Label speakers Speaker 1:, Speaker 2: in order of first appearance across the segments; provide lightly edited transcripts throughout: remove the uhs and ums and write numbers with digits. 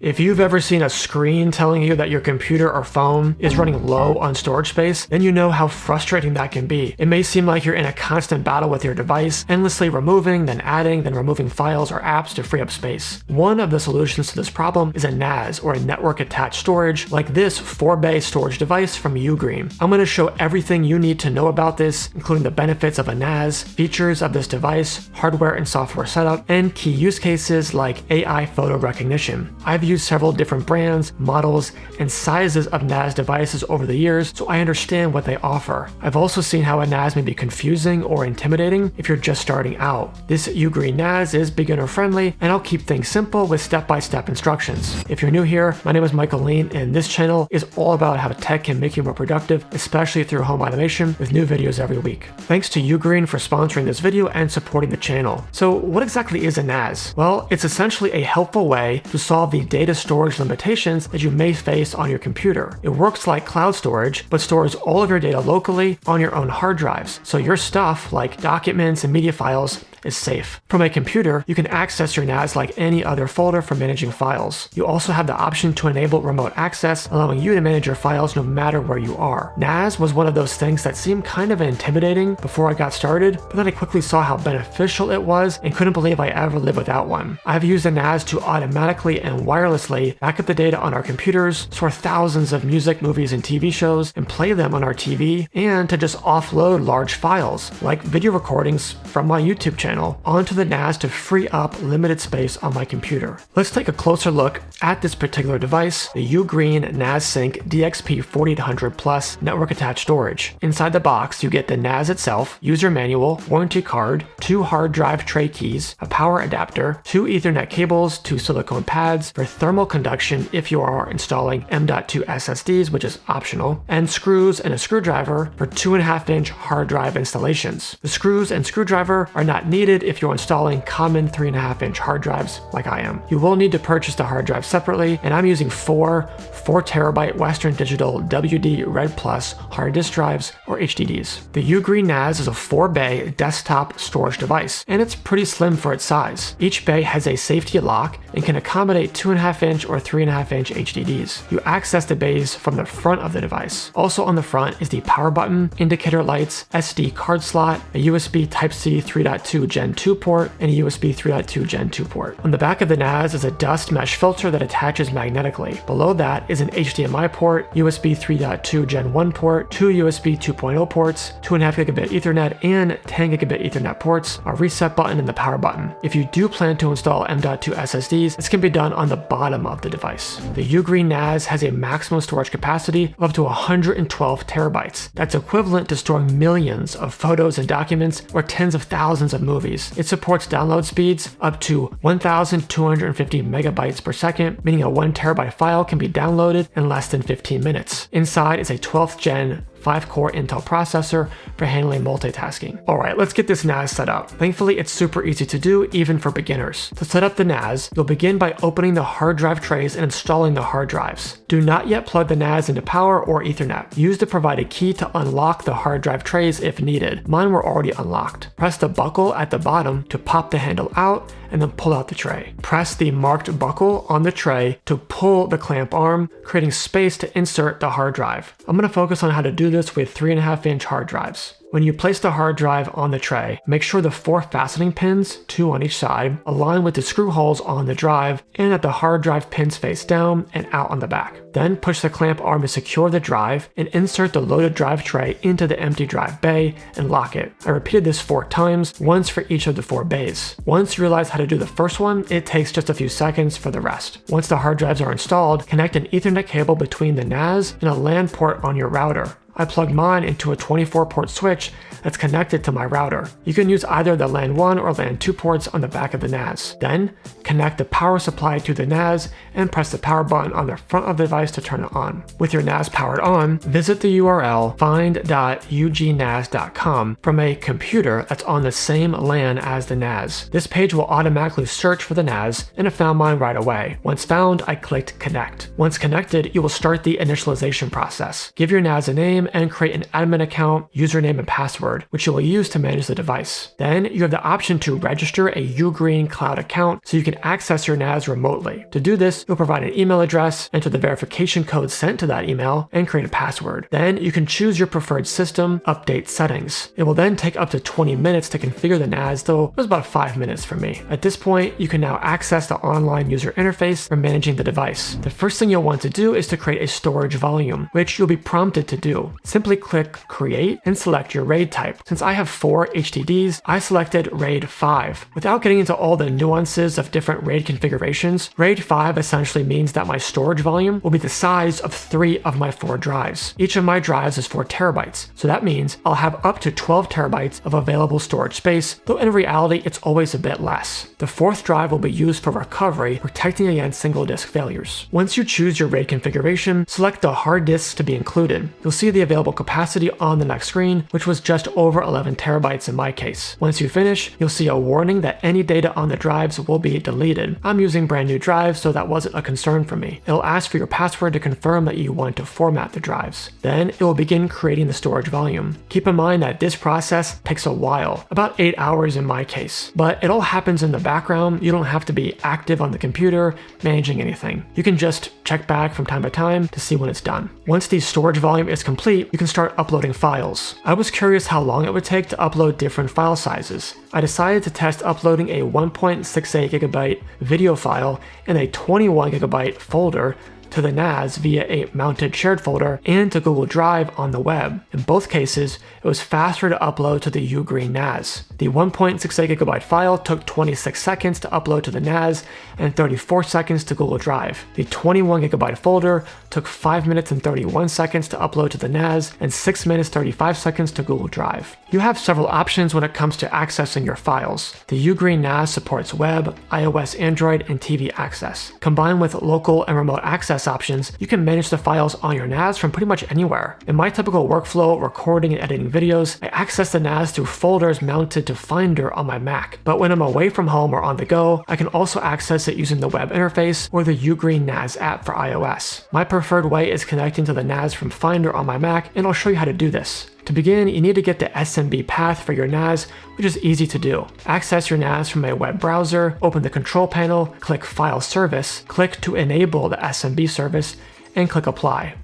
Speaker 1: If you've ever seen a screen telling you that your computer or phone is running low on storage space, then you know how frustrating that can be. It may seem like you're in a constant battle with your device, endlessly removing, then adding, then removing files or apps to free up space. One of the solutions to this problem is a NAS, or a network attached storage, like this 4-bay storage device from UGREEN. I'm going to show everything you need to know about this, including the benefits of a NAS, features of this device, hardware and software setup, and key use cases like AI photo recognition. I've used several different brands, models, and sizes of NAS devices over the years, so I understand what they offer. I've also seen how a NAS may be confusing or intimidating if you're just starting out. This UGREEN NAS is beginner friendly, and I'll keep things simple with step-by-step instructions. If you're new here, my name is Michael Leen, and this channel is all about how tech can make you more productive, especially through home automation, with new videos every week. Thanks to UGREEN for sponsoring this video and supporting the channel. So what exactly is a NAS? Well, it's essentially a helpful way to solve the data storage limitations that you may face on your computer. It works like cloud storage, but stores all of your data locally on your own hard drives, so your stuff, like documents and media files, is safe. From a computer, you can access your NAS like any other folder for managing files. You also have the option to enable remote access, allowing you to manage your files no matter where you are. NAS was one of those things that seemed kind of intimidating before I got started, but then I quickly saw how beneficial it was and couldn't believe I ever lived without one. I've used a NAS to automatically and wirelessly back up the data on our computers, store thousands of music, movies, and TV shows, and play them on our TV, and to just offload large files, like video recordings from my YouTube channel, onto the NAS to free up limited space on my computer. Let's take a closer look at this particular device, the UGREEN NAS Sync DXP4800 Plus network attached storage. Inside the box, you get the NAS itself, user manual, warranty card, 2 hard drive tray keys, a power adapter, 2 Ethernet cables, 2 silicone pads for thermal conduction if you are installing M.2 SSDs, which is optional, and screws and a screwdriver for 2.5-inch hard drive installations. The screws and screwdriver are not needed if you're installing common 3.5-inch hard drives like I am. You will need to purchase the hard drive separately, and I'm using 4 4TB Western Digital WD Red Plus hard disk drives, or HDDs. The UGREEN NAS is a 4-bay desktop storage device, and it's pretty slim for its size. Each bay has a safety lock and can accommodate 2.5-inch or 3.5-inch HDDs. You access the bays from the front of the device. Also on the front is the power button, indicator lights, SD card slot, a USB Type-C 3.2 Gen 2 port, and a USB 3.2 Gen 2 port. On the back of the NAS is a dust mesh filter that attaches magnetically. Below that is an HDMI port, USB 3.2 Gen 1 port, 2 USB 2.0 ports, 2.5 gigabit Ethernet, and 10 gigabit Ethernet ports, a reset button, and the power button. If you do plan to install M.2 SSDs, this can be done on the bottom of the device. The UGREEN NAS has a maximum storage capacity of up to 112 terabytes. That's equivalent to storing millions of photos and documents, or tens of thousands of movies. It supports download speeds up to 1,250 megabytes per second, meaning a 1 terabyte file can be downloaded in less than 15 minutes. Inside is a 12th gen 5-core Intel processor for handling multitasking. Alright, let's get this NAS set up. Thankfully, it's super easy to do, even for beginners. To set up the NAS, you'll begin by opening the hard drive trays and installing the hard drives. Do not yet plug the NAS into power or Ethernet. Use the provided key to unlock the hard drive trays if needed. Mine were already unlocked. Press the buckle at the bottom to pop the handle out, and then pull out the tray. Press the marked buckle on the tray to pull the clamp arm, creating space to insert the hard drive. I'm going to focus on how to do this with 3.5-inch hard drives. When you place the hard drive on the tray, make sure the 4 fastening pins, 2 on each side, align with the screw holes on the drive, and that the hard drive pins face down and out on the back. Then push the clamp arm to secure the drive and insert the loaded drive tray into the empty drive bay and lock it. I repeated this 4 times, once for each of the 4 bays. Once you realize how to do the first one, it takes just a few seconds for the rest. Once the hard drives are installed, connect an Ethernet cable between the NAS and a LAN port on your router. I plugged mine into a 24-port switch that's connected to my router. You can use either the LAN 1 or LAN 2 ports on the back of the NAS. Then, connect the power supply to the NAS and press the power button on the front of the device to turn it on. With your NAS powered on, visit the URL find.ugnas.com from a computer that's on the same LAN as the NAS. This page will automatically search for the NAS, and it found mine right away. Once found, I clicked connect. Once connected, you will start the initialization process. Give your NAS a name system and create an admin account, username, and password, which you will use to manage the device. Then you have the option to register a UGREEN cloud account so you can access your NAS remotely. To do this, you'll provide an email address, enter the verification code sent to that email, and create a password. Then you can choose your preferred system, update settings. It will then take up to 20 minutes to configure the NAS, though it was about 5 minutes for me. At this point, you can now access the online user interface for managing the device. The first thing you'll want to do is to create a storage volume, which you'll be prompted to do. Simply click Create and select your RAID type. Since I have 4 HDDs, I selected RAID 5. Without getting into all the nuances of different RAID configurations, RAID 5 essentially means that my storage volume will be the size of 3 of my 4 drives. Each of my drives is 4 terabytes, so that means I'll have up to 12 terabytes of available storage space, though in reality it's always a bit less. The 4th drive will be used for recovery, protecting against single disk failures. Once you choose your RAID configuration, select the hard disks to be included. You'll see the available capacity on the next screen, which was just over 11 terabytes in my case. Once you finish, you'll see a warning that any data on the drives will be deleted. I'm using brand new drives, so that wasn't a concern for me. It'll ask for your password to confirm that you want to format the drives. Then it will begin creating the storage volume. Keep in mind that this process takes a while, about 8 hours in my case, but it all happens in the background. You don't have to be active on the computer managing anything. You can just check back from time to time to see when it's done. Once the storage volume is complete, you can start uploading files. I was curious how long it would take to upload different file sizes. I decided to test uploading a 1.68 gigabyte video file and a 21 gigabyte folder to the NAS via a mounted shared folder and to Google Drive on the web. In both cases, it was faster to upload to the UGREEN NAS. The 1.68 gigabyte file took 26 seconds to upload to the NAS and 34 seconds to Google Drive. The 21 gigabyte folder took 5 minutes and 31 seconds to upload to the NAS and 6 minutes 35 seconds to Google Drive. You have several options when it comes to accessing your files. The UGREEN NAS supports web, iOS, Android, and TV access. Combined with local and remote access options, you can manage the files on your NAS from pretty much anywhere. In my typical workflow, recording and editing videos, I access the NAS through folders mounted to Finder on my Mac. But when I'm away from home or on the go, I can also access it using the web interface or the UGREEN NAS app for iOS. My preferred way is connecting to the NAS from Finder on my Mac, and I'll show you how to do this. To begin, you need to get the SMB path for your NAS, which is easy to do. Access your NAS from a web browser, open the control panel, click File Service, click to enable the SMB service, and click Apply.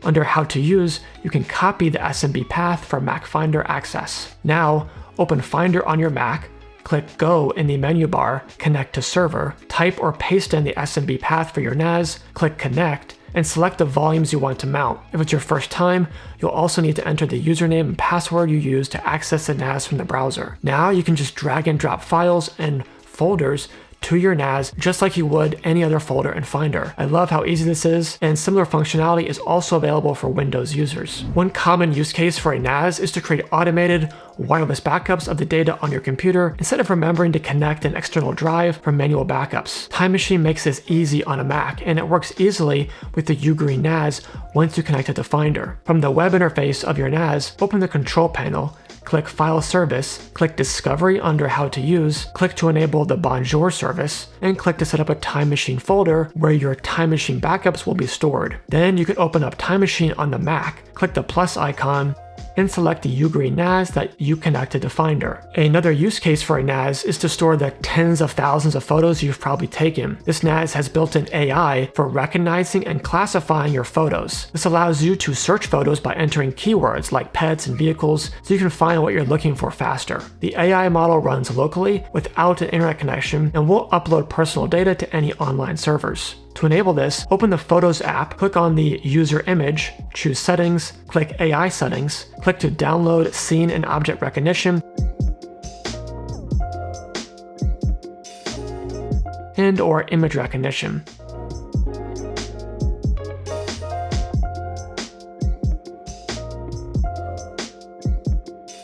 Speaker 1: Under How to Use, you can copy the SMB path for Mac Finder access. Now, open Finder on your Mac, click Go in the menu bar, connect to server, type or paste in the SMB path for your NAS, click Connect, and select the volumes you want to mount. If it's your first time, you'll also need to enter the username and password you use to access the NAS from the browser. Now you can just drag and drop files and folders to your NAS just like you would any other folder in Finder. I love how easy this is, and similar functionality is also available for Windows users. One common use case for a NAS is to create automated wireless backups of the data on your computer instead of remembering to connect an external drive for manual backups. Time Machine makes this easy on a Mac, and it works easily with the UGREEN NAS once you connect it to Finder. From the web interface of your NAS, open the control panel, click File Service, click Discovery under How to Use, click to enable the Bonjour service, and click to set up a Time Machine folder where your Time Machine backups will be stored. Then you can open up Time Machine on the Mac, click the plus icon, and select the UGREEN NAS that you connected to Finder. Another use case for a NAS is to store the tens of thousands of photos you've probably taken. This NAS has built-in AI for recognizing and classifying your photos. This allows you to search photos by entering keywords like pets and vehicles, so you can find what you're looking for faster. The AI model runs locally without an internet connection and will upload personal data to any online servers. To enable this, open the Photos app, click on the user image, choose Settings, click AI Settings, click to download Scene and Object Recognition, and/or Image Recognition.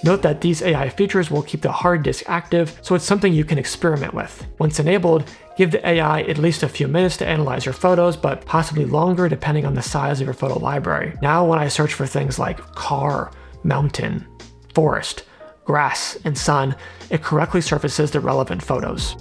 Speaker 1: Note that these AI features will keep the hard disk active, so it's something you can experiment with. Once enabled, give the AI at least a few minutes to analyze your photos, but possibly longer depending on the size of your photo library. Now when I search for things like car, mountain, forest, grass, and sun, it correctly surfaces the relevant photos.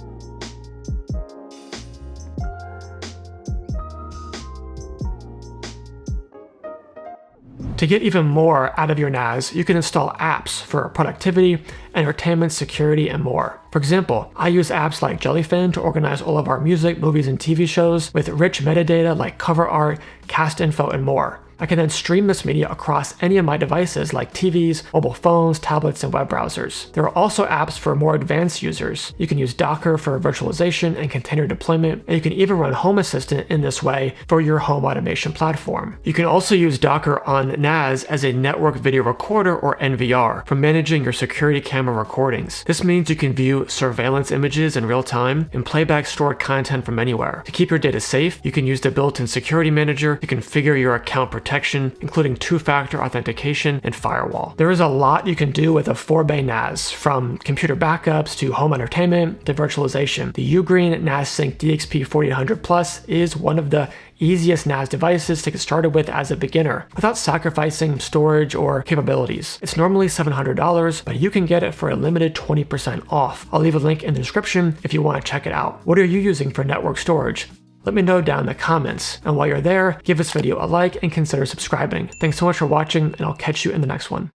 Speaker 1: To get even more out of your NAS, you can install apps for productivity, entertainment, security, and more. For example, I use apps like Jellyfin to organize all of our music, movies, and TV shows with rich metadata like cover art, cast info, and more. I can then stream this media across any of my devices like TVs, mobile phones, tablets, and web browsers. There are also apps for more advanced users. You can use Docker for virtualization and container deployment, and you can even run Home Assistant in this way for your home automation platform. You can also use Docker on NAS as a network video recorder or NVR for managing your security camera recordings. This means you can view surveillance images in real time and playback stored content from anywhere. To keep your data safe, you can use the built-in security manager to configure your account protection, including two-factor authentication and firewall. There is a lot you can do with a 4-bay NAS, from computer backups to home entertainment to virtualization. The UGREEN NAS Sync DXP4800 Plus is one of the easiest NAS devices to get started with as a beginner without sacrificing storage or capabilities. It's normally $700, but you can get it for a limited 20% off. I'll leave a link in the description if you want to check it out. What are you using for network storage? Let me know down in the comments. And while you're there, give this video a like and consider subscribing. Thanks so much for watching, and I'll catch you in the next one.